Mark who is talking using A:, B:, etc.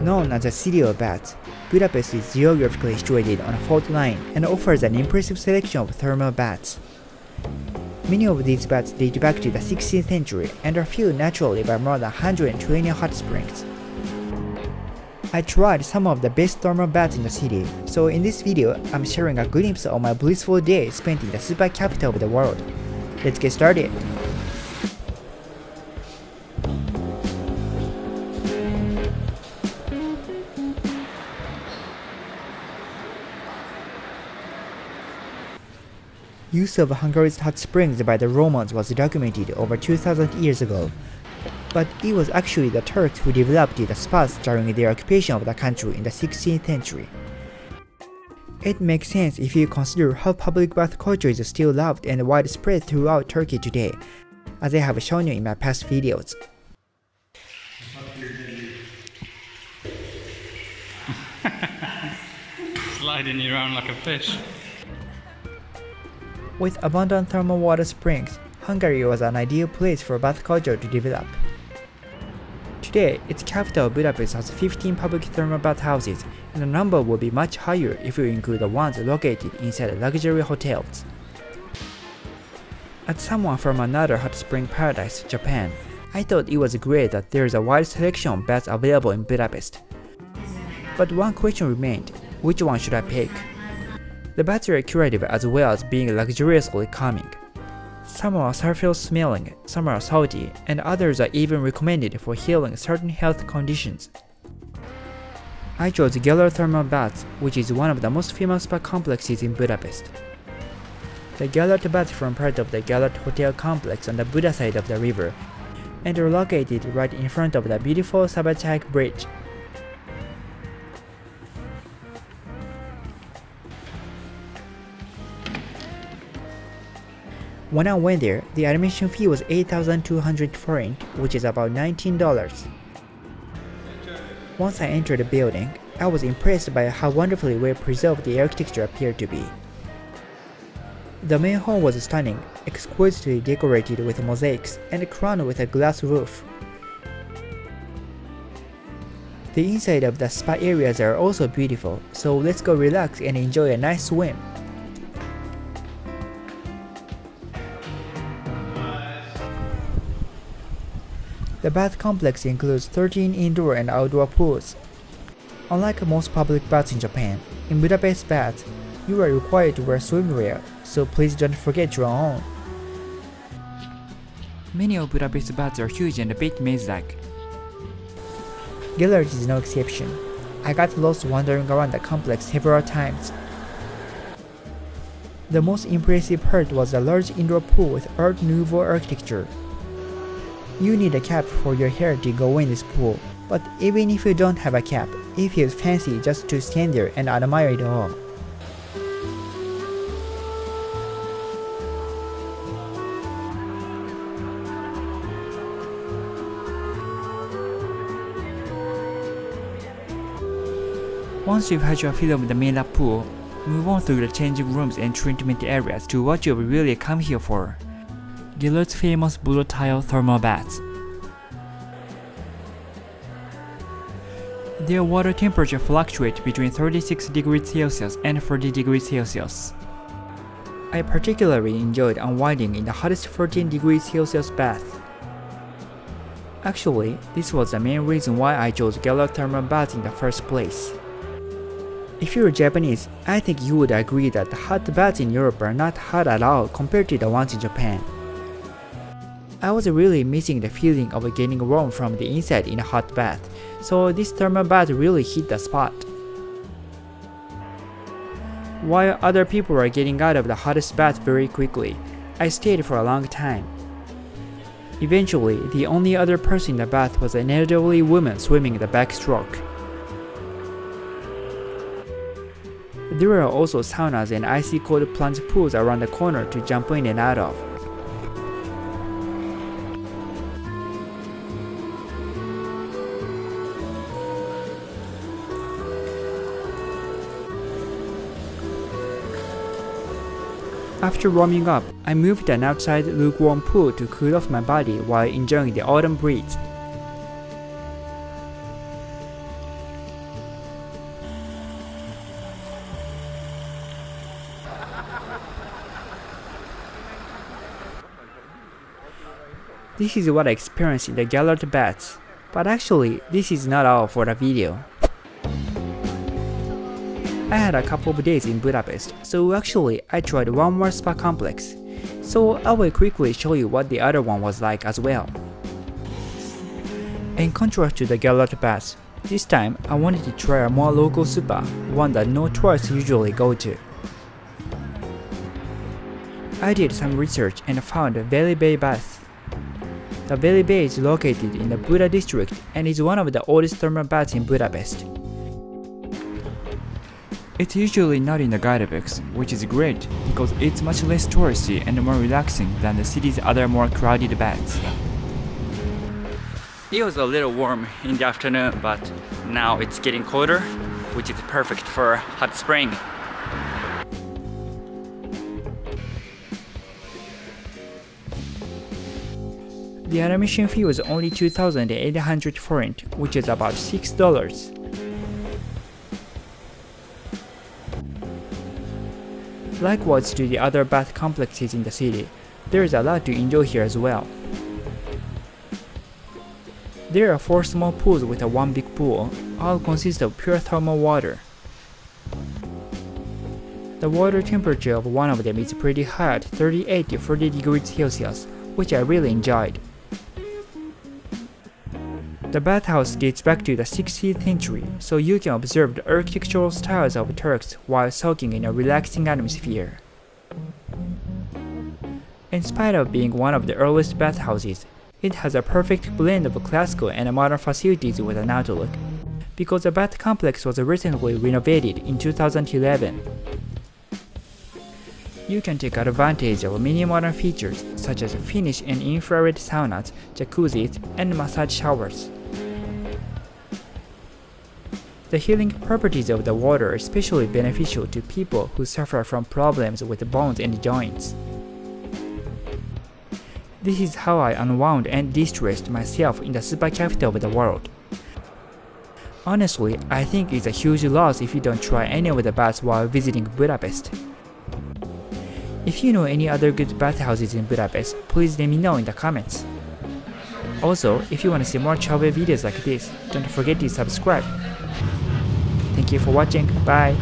A: Known as the City of Bats, Budapest is geographically situated on a fault line and offers an impressive selection of thermal baths. Many of these baths date back to the 16th century and are filled naturally by more than 120 hot springs. I tried some of the best thermal baths in the city, so in this video, I'm sharing a glimpse of my blissful day spent in the super capital of the world. Let's get started! Use of Hungary's hot springs by the Romans was documented over 2000 years ago, but it was actually the Turks who developed the spas during their occupation of the country in the 16th century. It makes sense if you consider how public bath culture is still loved and widespread throughout Turkey today, as I have shown you in my past videos.
B: Sliding you around like a fish.
A: With abundant thermal water springs, Hungary was an ideal place for bath culture to develop. Today, its capital Budapest has 15 public thermal bath houses, and the number will be much higher if you include the ones located inside luxury hotels. As someone from another hot spring paradise, Japan, I thought it was great that there is a wide selection of baths available in Budapest. But one question remained: which one should I pick? The baths are curative as well as being luxuriously calming. Some are sulfur-smelling, some are salty, and others are even recommended for healing certain health conditions. I chose Gellert Thermal Baths, which is one of the most famous spa complexes in Budapest. The Gellert Baths form part of the Gellert Hotel complex on the Buda side of the river, and are located right in front of the beautiful Szabadság Bridge. When I went there, the admission fee was 8,200 forint, which is about $19. Once I entered the building, I was impressed by how wonderfully well preserved the architecture appeared to be. The main hall was stunning, exquisitely decorated with mosaics and crowned with a glass roof. The inside of the spa areas are also beautiful, so let's go relax and enjoy a nice swim. The bath complex includes 13 indoor and outdoor pools. Unlike most public baths in Japan, in Budapest baths, you are required to wear swimwear, so please don't forget your own. Many of Budapest baths are huge and a bit maze-like. Gellert is no exception. I got lost wandering around the complex several times. The most impressive part was the large indoor pool with Art Nouveau architecture. You need a cap for your hair to go in this pool, but even if you don't have a cap, it feels fancy just to stand there and admire it all. Once you've had your fill of the main lap pool, move on through the changing rooms and treatment areas to what you've really come here for: Gellert's famous blue tile thermal baths. Their water temperature fluctuates between 36 degrees Celsius and 40 degrees Celsius. I particularly enjoyed unwinding in the hottest 14 degrees Celsius bath. Actually, this was the main reason why I chose Gellert thermal baths in the first place. If you're Japanese, I think you would agree that the hot baths in Europe are not hot at all compared to the ones in Japan. I was really missing the feeling of getting warm from the inside in a hot bath, so this thermal bath really hit the spot. While other people were getting out of the hottest bath very quickly, I stayed for a long time. Eventually, the only other person in the bath was an elderly woman swimming the backstroke. There were also saunas and icy cold plunge pools around the corner to jump in and out of. After warming up, I moved to an outside lukewarm pool to cool off my body while enjoying the autumn breeze. This is what I experienced in the Gellert baths. But actually, this is not all for the video. I had a couple of days in Budapest, so actually I tried one more spa complex. So I will quickly show you what the other one was like as well. In contrast to the Gellert baths, this time I wanted to try a more local spa, one that no tourists usually go to. I did some research and found Valley Bay Bath. The Valley Bay is located in the Buda district and is one of the oldest thermal baths in Budapest. It's usually not in the guidebooks, which is great because it's much less touristy and more relaxing than the city's other more crowded baths. It was a little warm in the afternoon, but now it's getting colder, which is perfect for hot spring. The admission fee was only 2,800 forint, which is about $6. Likewise to the other bath complexes in the city, there is a lot to enjoy here as well. There are 4 small pools with one big pool, all consist of pure thermal water. The water temperature of one of them is pretty high at 38 to 40 degrees Celsius, which I really enjoyed. The bathhouse dates back to the 16th century, so you can observe the architectural styles of Turks while soaking in a relaxing atmosphere. In spite of being one of the earliest bathhouses, it has a perfect blend of classical and modern facilities with an outlook, because the bath complex was recently renovated in 2011. You can take advantage of many modern features such as Finnish and infrared saunas, jacuzzis, and massage showers. The healing properties of the water are especially beneficial to people who suffer from problems with bones and joints. This is how I unwound and de-stressed myself in the spa capital of the world. Honestly, I think it's a huge loss if you don't try any of the baths while visiting Budapest. If you know any other good bathhouses in Budapest, please let me know in the comments. Also, if you want to see more travel videos like this, don't forget to subscribe. Thank you for watching, bye!